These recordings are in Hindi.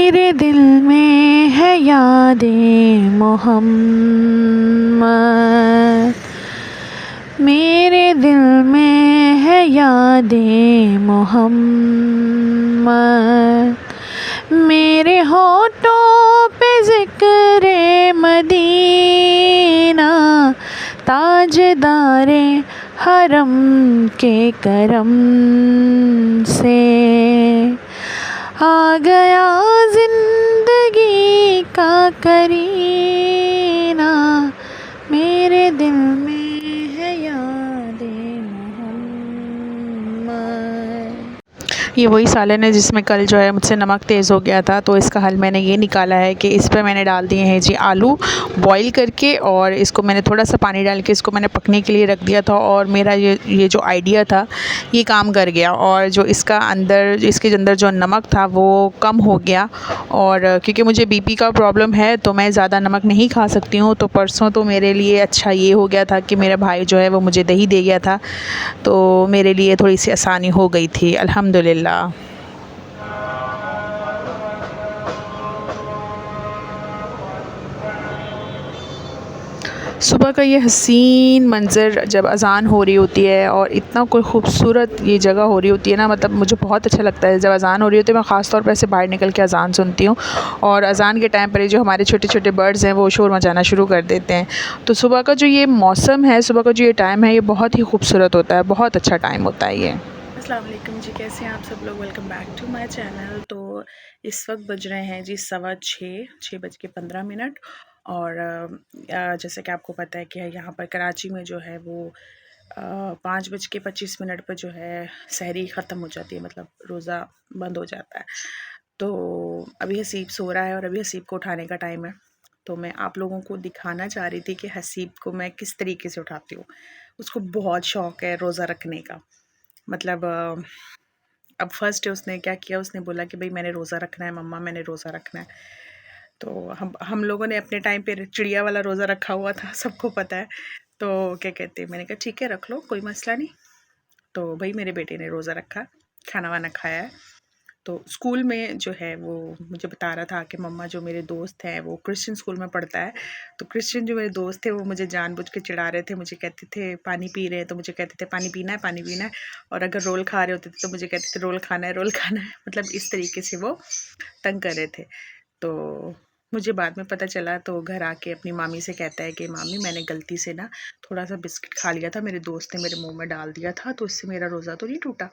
मेरे दिल में है यादें मोहम्मद, मेरे दिल में है यादें मोहम्मद, मेरे होठों पे ज़िक्र मदीना, ताजदारे हरम के करम से आ गया ज़िंदगी का करीना, मेरे दिल में है यादें मोहम्मद। ये वही सालन है जिसमें कल जो है मुझसे नमक तेज़ हो गया था, तो इसका हल मैंने ये निकाला है कि इस पर मैंने डाल दिए हैं जी आलू बॉईल करके, और इसको मैंने थोड़ा सा पानी डाल के इसको मैंने पकने के लिए रख दिया था, और मेरा ये जो आइडिया था ये काम कर गया, और जो इसका अंदर इसके अंदर जो नमक था वो कम हो गया। और क्योंकि मुझे बीपी का प्रॉब्लम है तो मैं ज़्यादा नमक नहीं खा सकती हूँ, तो परसों तो मेरे लिए अच्छा ये हो गया था कि मेरा भाई जो है वो मुझे दही दे गया था, तो मेरे लिए थोड़ी सी आसानी हो गई थी अल्हम्दुलिल्लाह। सुबह का ये हसीन मंज़र जब अज़ान हो रही होती है और इतना कोई ख़ूबसूरत ये जगह हो रही होती है ना, मतलब मुझे बहुत अच्छा लगता है। जब अज़ान हो रही होती है मैं ख़ास तौर पर ऐसे बाहर निकल के अज़ान सुनती हूँ, और अज़ान के टाइम पर ये जो हमारे छोटे छोटे बर्ड्स हैं वो शोर मचाना शुरू कर देते हैं। तो सुबह का जो ये मौसम है, सुबह का जो ये टाइम है, ये बहुत ही खूबसूरत होता है, बहुत अच्छा टाइम होता है ये। अस्सलाम वालेकुम जी, कैसे हैं आप सब लोग। Welcome back to my channel. तो इस वक्त बज रहे हैं जी 6:15। और जैसे कि आपको पता है कि यहाँ पर कराची में जो है वो 5:25 पर जो है सहरी ख़त्म हो जाती है, मतलब रोज़ा बंद हो जाता है। तो अभी हसीब सो रहा है और अभी हसीब को उठाने का टाइम है। तो मैं आप लोगों को दिखाना चाह रही थी कि हसीब को मैं किस तरीके से उठाती हूँ। उसको बहुत शौक़ है रोज़ा रखने का। मतलब अब फर्स्ट डे उसने क्या किया, उसने बोला कि भाई मैंने रोज़ा रखना है मम्मा, मैंने रोज़ा रखना है। तो हम लोगों ने अपने टाइम पे चिड़िया वाला रोज़ा रखा हुआ था, सबको पता है। तो क्या कहते हैं, मैंने कहा ठीक है रख लो, कोई मसला नहीं। तो भाई मेरे बेटे ने रोज़ा रखा, खाना वाना खाया है। तो स्कूल में जो है वो मुझे बता रहा था कि मम्मा जो मेरे दोस्त हैं वो क्रिश्चियन स्कूल में पढ़ता है, तो क्रिश्चियन जो मेरे दोस्त थे वो मुझे जानबूझ के चिढ़ा रहे थे। मुझे कहते थे पानी पी रहे हैं तो मुझे कहते थे पानी पीना है, पानी पीना है। और अगर रोल खा रहे होते थे तो मुझे कहते थे रोल खाना है, रोल खाना है। मतलब इस तरीके से वो तंग कर रहे थे। तो मुझे बाद में पता चला, तो घर आके अपनी मामी से कहता है कि मामी मैंने गलती से ना थोड़ा सा बिस्किट खा लिया था, मेरे दोस्त ने मेरे मुंह में डाल दिया था, तो इससे मेरा रोज़ा तो नहीं टूटा।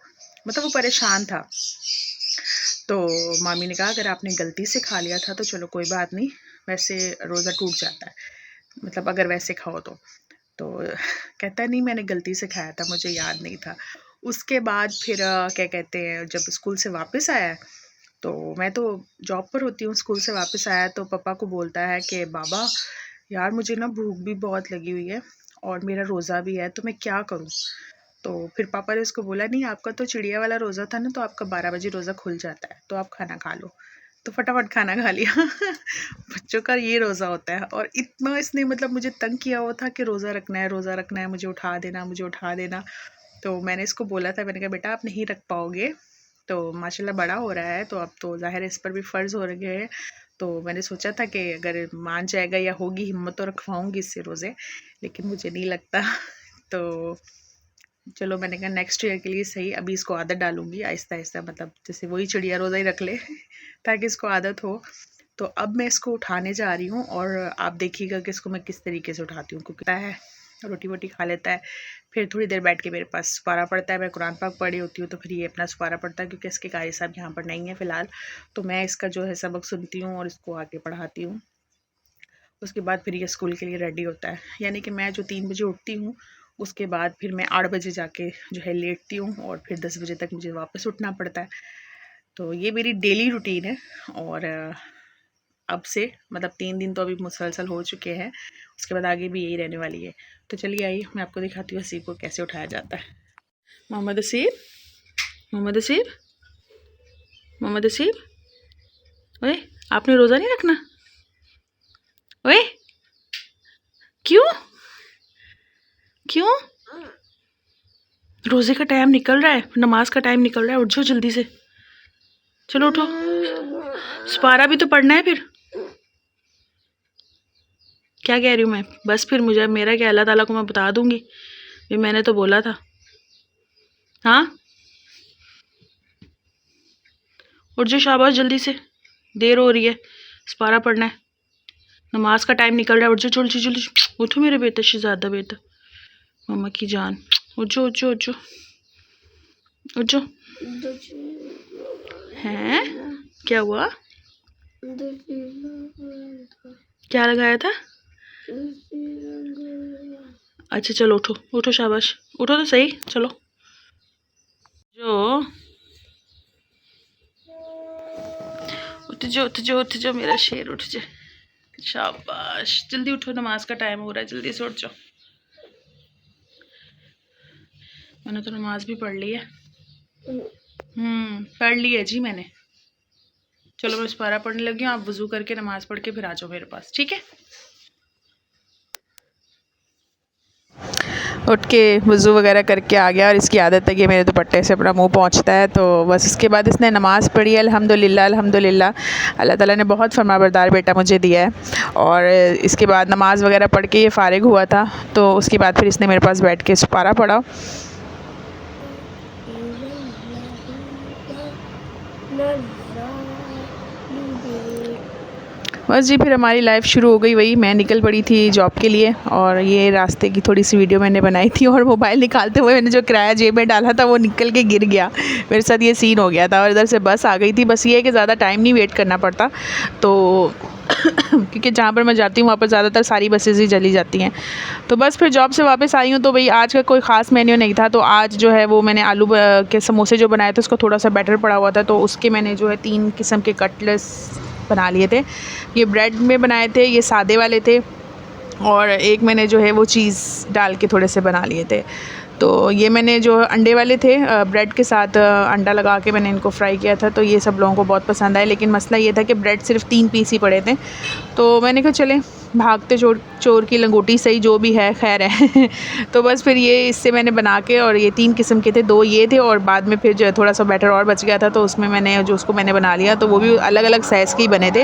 मतलब वो परेशान था। तो मामी ने कहा अगर आपने गलती से खा लिया था तो चलो कोई बात नहीं, वैसे रोज़ा टूट जाता है, मतलब अगर वैसे खाओ तो कहता है नहीं मैंने गलती से खाया था, मुझे याद नहीं था। उसके बाद फिर क्या कहते हैं, जब स्कूल से वापस आया, तो मैं तो जॉब पर होती हूँ, स्कूल से वापस आया तो पापा को बोलता है कि बाबा यार मुझे ना भूख भी बहुत लगी हुई है और मेरा रोज़ा भी है, तो मैं क्या करूँ। तो फिर पापा ने उसको बोला नहीं आपका तो चिड़िया वाला रोज़ा था ना, तो आपका 12 बजे रोज़ा खुल जाता है, तो आप खाना खा लो। तो फटाफट खाना खा लिया। बच्चों का ये रोज़ा होता है। और इतना इसने मतलब मुझे तंग किया हुआ था कि रोज़ा रखना है, रोज़ा रखना है, मुझे उठा देना, मुझे उठा देना। तो मैंने इसको बोला था, मैंने कहा बेटा आप नहीं रख पाओगे, तो माशाल्लाह बड़ा हो रहा है तो अब तो ज़ाहिर है इस पर भी फ़र्ज़ हो गए हैं। तो मैंने सोचा था कि अगर मान जाएगा या होगी हिम्मत तो रखवाऊँगी इससे रोज़े, लेकिन मुझे नहीं लगता। तो चलो मैंने कहा नेक्स्ट ईयर के लिए सही, अभी इसको आदत डालूँगी आहिस्ता-आहिस्ता, मतलब जैसे वही चिड़िया रोज़ा ही रख ले ताकि इसको आदत हो। तो अब मैं इसको उठाने जा रही हूँ और आप देखिएगा कि इसको मैं किस तरीके से उठाती हूँ, क्योंकि है रोटी-वोटी खा लेता है, फिर थोड़ी देर बैठ के मेरे पास सुपारा पढ़ता है, मैं कुरान पाक पढ़ी होती हूँ, तो फिर ये अपना सुपारा पढ़ता है, क्योंकि इसके कारी साहब यहाँ पर नहीं है फ़िलहाल। तो मैं इसका जो है सबक सुनती हूँ और इसको आगे पढ़ाती हूँ। उसके बाद फिर ये स्कूल के लिए रेडी होता है, यानी कि मैं जो 3 बजे उठती हूँ, उसके बाद फिर मैं 8 बजे जाके जो है लेटती हूँ और फिर 10 बजे तक मुझे वापस उठना पड़ता है। तो ये मेरी डेली रूटीन है। और अब से मतलब 3 दिन तो अभी मुसलसल हो चुके हैं, उसके बाद आगे भी यही रहने वाली है। तो चलिए आइए मैं आपको दिखाती हूँ हसीब को कैसे उठाया जाता है। मोहम्मद हसीब, मोहम्मद हसीब, मोहम्मद हसीब, ओए आपने रोज़ा नहीं रखना? ओए क्यों क्यों? रोज़े का टाइम निकल रहा है, नमाज का टाइम निकल रहा है, उठ जाओ जल्दी से, चलो उठो। सुपारा भी तो पढ़ना है फिर। क्या कह रही हूँ मैं? बस फिर मुझे मेरा क्या, अल्लाह ताला को मैं बता दूंगी, ये मैंने तो बोला था। हाँ उठ जाओ, शाबाश, जल्दी से, देर हो रही है, सुपारा पढ़ना है, नमाज का टाइम निकल रहा है। उठ जाओ जल्दी जल्दी, उठो मेरे बेटा, शहजादा बेटा, मम्मा की जान, उठ जाओ उठ जाओ उठ जाओ उठ जाओ। हैं क्या हुआ? क्या लगाया था? अच्छा चलो उठो उठो, शाबाश, उठो तो सही, चलो जो उठ जाओ उठ जाओ उठ जाओ, मेरा शेर उठ जाए, शाबाश, जल्दी उठो, नमाज का टाइम हो रहा है, जल्दी से उठ जाओ। मैंने तो नमाज भी पढ़ ली है। पढ़ ली है जी मैंने। चलो मैं सुपारा पढ़ने लगी हूँ, आप वज़ू करके नमाज पढ़ के फिर आ जाओ मेरे पास, ठीक है? उठ के वज़ू वगैरह करके आ गया, और इसकी आदत है कि मेरे दुपट्टे से अपना मुंह पोंछता है। तो बस इसके बाद इसने नमाज़ पढ़ी, अल्हम्दुलिल्लाह अल्हम्दुलिल्लाह, अल्लाह ताला ने बहुत फरमाबरदार बेटा मुझे दिया है। और इसके बाद नमाज़ वगैरह पढ़ के ये फ़ारिग हुआ था, तो उसके बाद फिर इसने मेरे पास बैठ के सुपारा पढ़ा। बस जी फिर हमारी लाइफ़ शुरू हो गई। वही मैं निकल पड़ी थी जॉब के लिए, और ये रास्ते की थोड़ी सी वीडियो मैंने बनाई थी, और मोबाइल निकालते हुए मैंने जो किराया जेब में डाला था वो निकल के गिर गया, मेरे साथ ये सीन हो गया था। और इधर से बस आ गई थी। बस ये है कि ज़्यादा टाइम नहीं वेट करना पड़ता, तो क्योंकि जहाँ पर मैं जाती हूँ वहाँ पर ज़्यादातर सारी बसेज़ ही चली जाती हैं। तो बस फिर जॉब से वापस आई हूँ, तो भाई आज का कोई ख़ास मेन्यू नहीं था। तो आज जो है वो मैंने आलू के समोसे जो बनाए थे उसका थोड़ा सा बैटर पड़ा हुआ था, तो उसके मैंने जो है 3 किस्म के कटलेट्स बना लिए थे। ये ब्रेड में बनाए थे, ये सादे वाले थे, और एक मैंने जो है वो चीज़ डाल के थोड़े से बना लिए थे। तो ये मैंने जो अंडे वाले थे, ब्रेड के साथ अंडा लगा के मैंने इनको फ्राई किया था, तो ये सब लोगों को बहुत पसंद आए। लेकिन मसला ये था कि ब्रेड सिर्फ 3 पीस ही पड़े थे, तो मैंने कहा चलें, भागते चोर चोर की लंगोटी सही, जो भी है खैर है। तो बस फिर ये इससे मैंने बना के, और ये 3 किस्म के थे, 2 ये थे, और बाद में फिर जो है थोड़ा सा बैटर और बच गया था, तो उसमें मैंने जो उसको मैंने बना लिया, तो वो भी अलग अलग साइज़ के ही बने थे।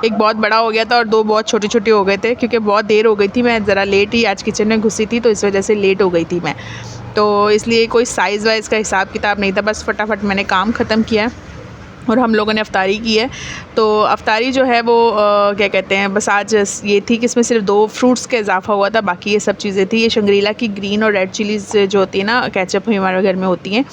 एक बहुत बड़ा हो गया था और 2 बहुत छोटे छोटे हो गए थे, क्योंकि बहुत देर हो गई थी, मैं ज़रा लेट ही आज किचन में घुसी थी, तो इस वजह से लेट हो गई थी मैं, तो इसलिए कोई साइज़ वाइज़ का हिसाब किताब नहीं था। बस फटाफट मैंने काम ख़त्म किया, और हम लोगों ने अफ्तारी की है। तो अफ्तारी जो है वो क्या कहते हैं, बस आज ये थी कि इसमें सिर्फ 2 फ्रूट्स का इजाफा हुआ था, बाकी ये सब चीज़ें थी। ये शंग्रीला की ग्रीन और रेड चिलीज़ जो होती है ना, केचप हमारे घर में होती हैं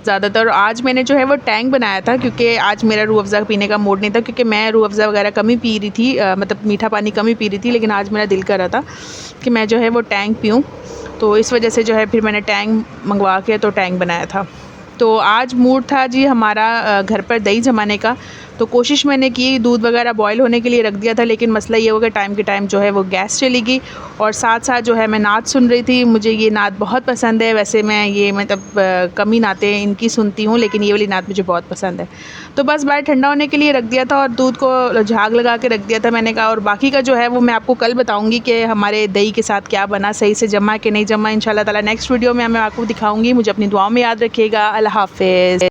ज़्यादातर। आज मैंने जो है वो टैंग बनाया था, क्योंकि आज मेरा रूह अफ़ज़ा पीने का मूड नहीं था, क्योंकि मैं रूह अफ़ज़ा वगैरह कम ही पी रही थी, मतलब मीठा पानी कम ही पी रही थी, लेकिन आज मेरा दिल कर रहा था कि मैं जो है वो टैंग पीऊँ, तो इस वजह से जो है फिर मैंने टैंग मंगवा के तो टैंग बनाया था। तो आज मूड था जी हमारा घर पर दही जमाने का, तो कोशिश मैंने की, दूध वगैरह बॉयल होने के लिए रख दिया था, लेकिन मसला ये हो गया टाइम के टाइम जो है वो गैस चली गई। और साथ साथ जो है मैं नात सुन रही थी, मुझे ये नात बहुत पसंद है, वैसे मैं ये मतलब कम ही नातें इनकी सुनती हूँ, लेकिन ये वाली नात मुझे बहुत पसंद है। तो बस बाहर ठंडा होने के लिए रख दिया था, और दूध को झाग लगा के रख दिया था मैंने कहा। और बाकी का जो है वो मैं आपको कल बताऊँगी कि हमारे दही के साथ क्या बना, सही से जमा कि नहीं जमा। इंशाल्लाह ताला नेक्स्ट वीडियो में मैं आपको दिखाऊँगी। मुझे अपनी दुआओं में याद रखिएगा। अल्लाह हाफ़िज़।